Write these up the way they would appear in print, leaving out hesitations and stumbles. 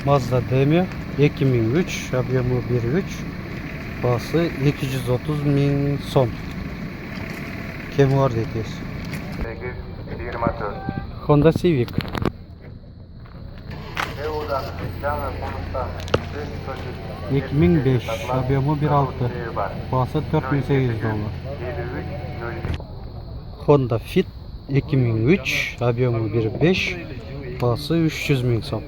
Mazda Demio 2003, объемы 1.3, bası 230.000 som. Kemi var deytiz. 824. Honda Civic 2005, объемы 1.6, bası 4.800 dolar. Honda Fit 2003, объемы 1.5, bası 300.000 som.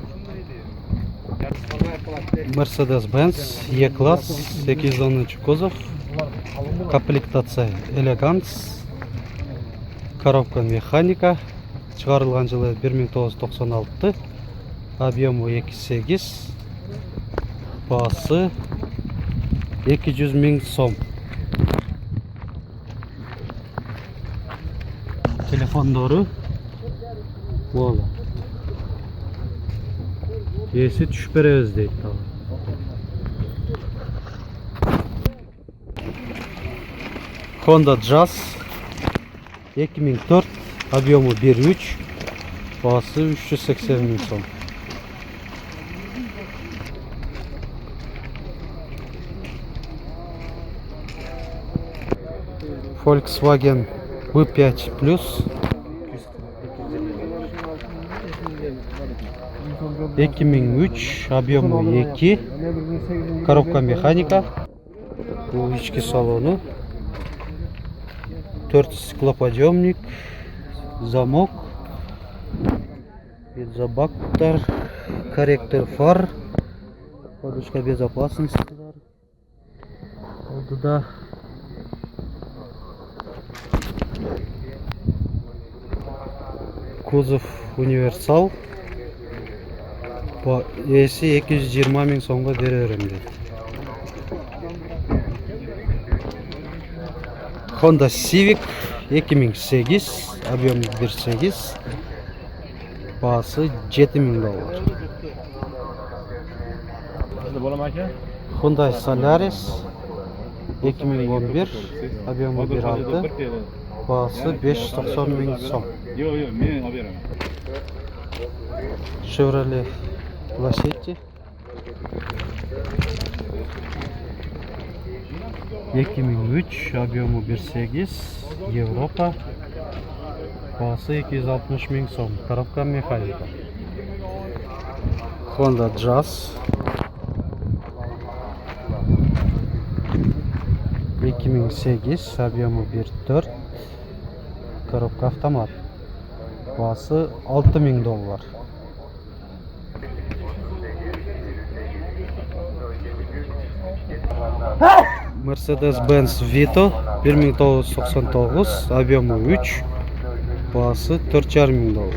Mercedes-Benz E-Class 810 kuzov, комплектация Elegance, коробка механика, çıkarılgan жылы 1996, объемы 2.8, bası 200.000 som. Telefon doğru. Voilà. Esi düşüp beremiz deydi. Honda Jazz 2004, объемы 1.3, bası 380.000 som. Volkswagen V5 Plus 2003, объемы 2, коробка механика, bu içki salonu, 4 стеклоподъемник, замок, бензобактар, корректор фар, подушка безопасности var. Oldu da kuzov universal. Esi 220.000 somga veriyorum dedi. Honda Civic 2008, объем 1.8, bası 7.000 dolar. Hyundai Solaris 2011, объемы 1.6, bası 590.000 som. Chevrolet Lacetti 2003, объемы 1.8, Европа, bası 260.000 som, коробка механика. Honda Jazz 2008, объемы 1.4, коробка автомат, bası 6.000 dolar. Mercedes-Benz Vito 1999, объемы 3, bası 4.500 dolar.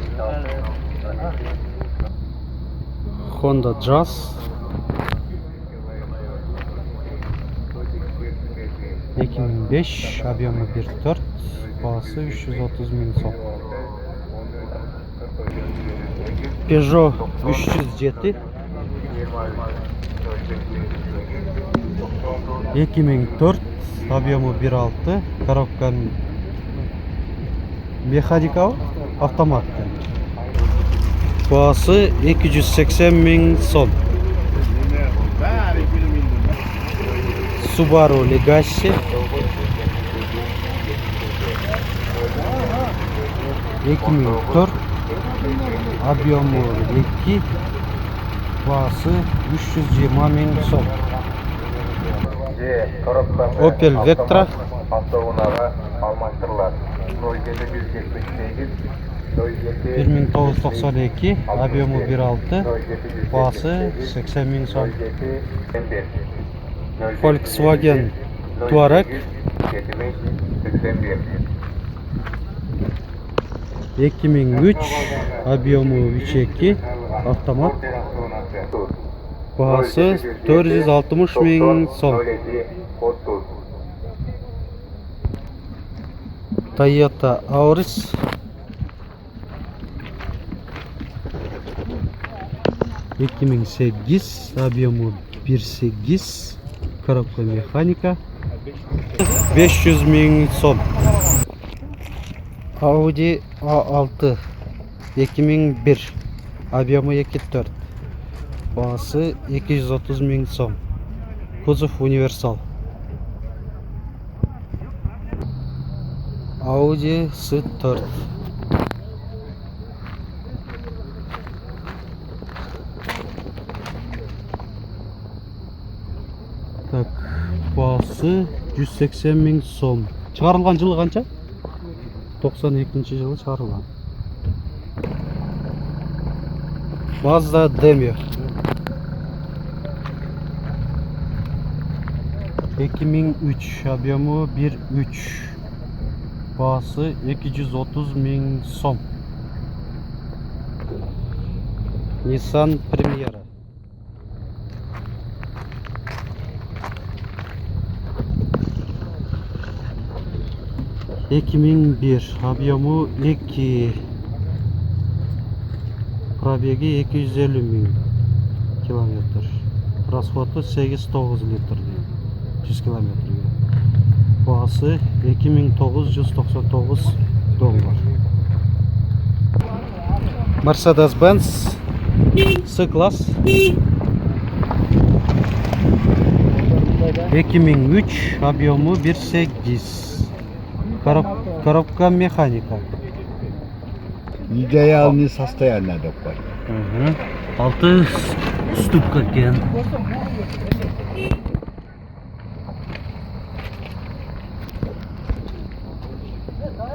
Honda Jazz 2005, объемы 1.4, bası 330.000 som. Peugeot 307 2004, объемы 1.6, коробка механика, автомат. Bası 280.000 som. Subaru Legacy 2004, объемы 2, bası 320.000 som. Opel Vectra 1992, объемы 1.6, bası 80.000 som. Volkswagen Touareg 2003, объемы 3.2, автомат, bası 460.000 som. Toyota Auris 2008, объемы 1.8, коробка механика, 500.000 som. Audi A6 2001, объемы 2.4, Бағасы 230 мың сом. Кузов универсал. Audi S4. Так, бағасы 180 мың сом. Шығарылған жылы қанша? 92 жылы шығарылған. Mazda Demio. 2003, объемы 1.3. Бағасы 230 мың сом. Nissan Primera. Объемы 2. Пробеги 250 мың километр. Расходы 8-9 литр. 100 километрге. Бағасы 2999 доллар. Mercedes-Benz C-класс 2003, объемы 1.8. Коробка механика. Идеальный состояние такой. 6 ступка екен.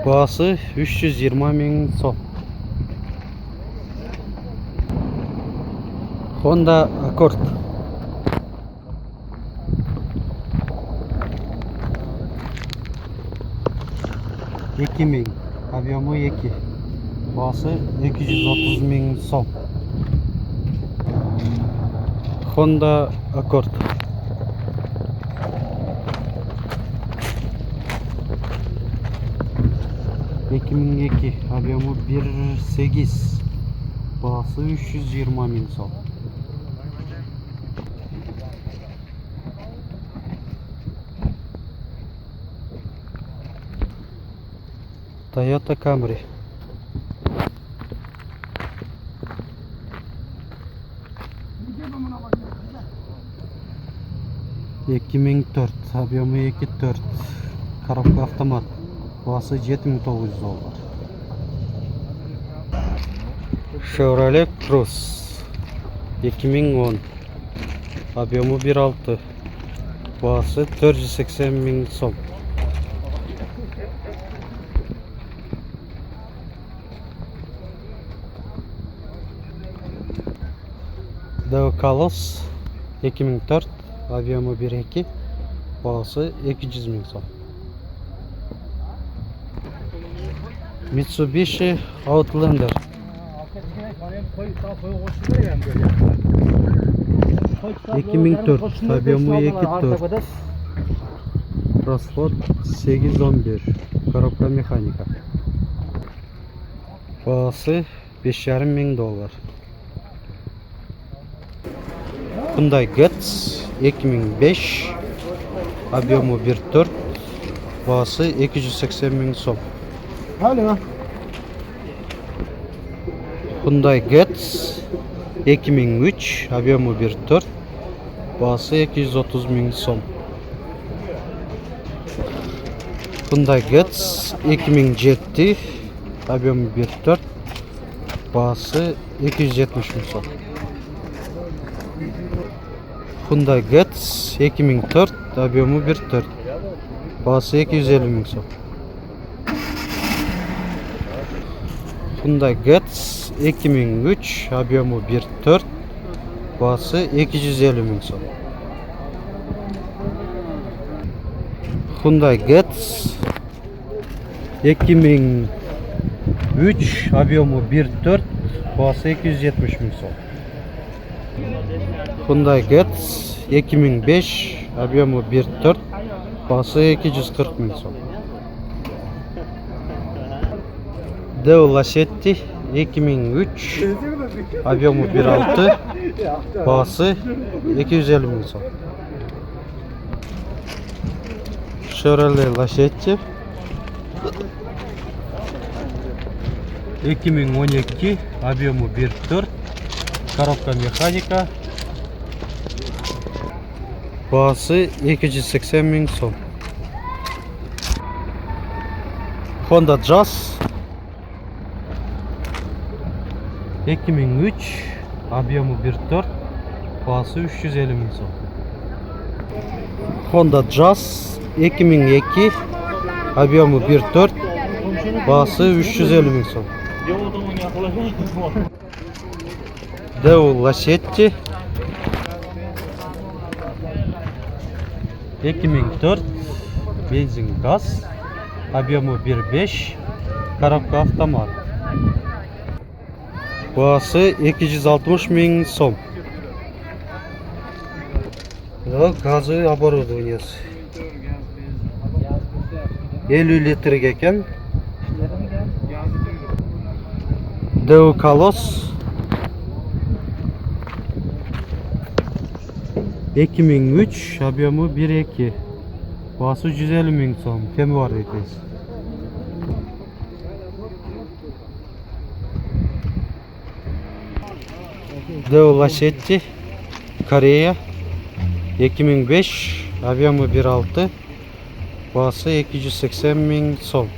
Бағасы 320 мың сом. Honda Accord. 2000, объемы 2. Бағасы 230 мың сом. Honda Accord. Объемы 1.8. Бағасы 320 мың сом. Toyota Camry. 2004, объемы 2.4. Коробка автомат. Бағасы 7900 доллар. Chevrolet Cruze 2010, объемы 1.6. Бағасы 480 мың сом. Колосс 2004, объемы 1.2. Бағасы 200 мың сом. Mitsubishi Outlander 2004, объемы 2.4. Расход 811. Коробка механика. Бағасы 5,5 мың доллар. Hyundai Getz 2005, объемы 1.4. Бағасы 280 мың сом. Hyundai Getz 2003, объемы 1.4. Бағасы 230 мың сом. Hyundai Getz 2007, объемы 1.4. Бағасы 270 мың сом. Hyundai Getz 2004, объемы 1.4. Бағасы 250 мың сом. Hyundai Getz 2003, объемы 1.4. Бағасы 250 мың сом. Hyundai Getz 2003, объемы 1.4. Бағасы 270 мың сом. Hyundai Getz 2005, объемы 1.4. Бағасы 240 мың сом. Deo Lacetti 2003, объемы 1.6. Бағасы 250 мың сом. Chevrolet Lacetti 2012, объемы 1.4. Коробка механика. Bağısı 280 bin son. Honda Jazz 2003, объемы 1.4, bağısı 350 bin son. Honda Jazz 2002, объемы 1.4, bağısı 350 bin son. Daewoo Lacetti 2004, benzin gaz, объемы 1.5, коробка автомат. Bağısı 260 bin son. Gazı оборудованиясы 50 litre ekan. Daewoo Kalos 2003, объемы 1.2, bağısı 150 bin son. Temi var ekeniz. Daewoo Lacetti Koreya 2005, объемы 1.6, bağısı 280 bin son.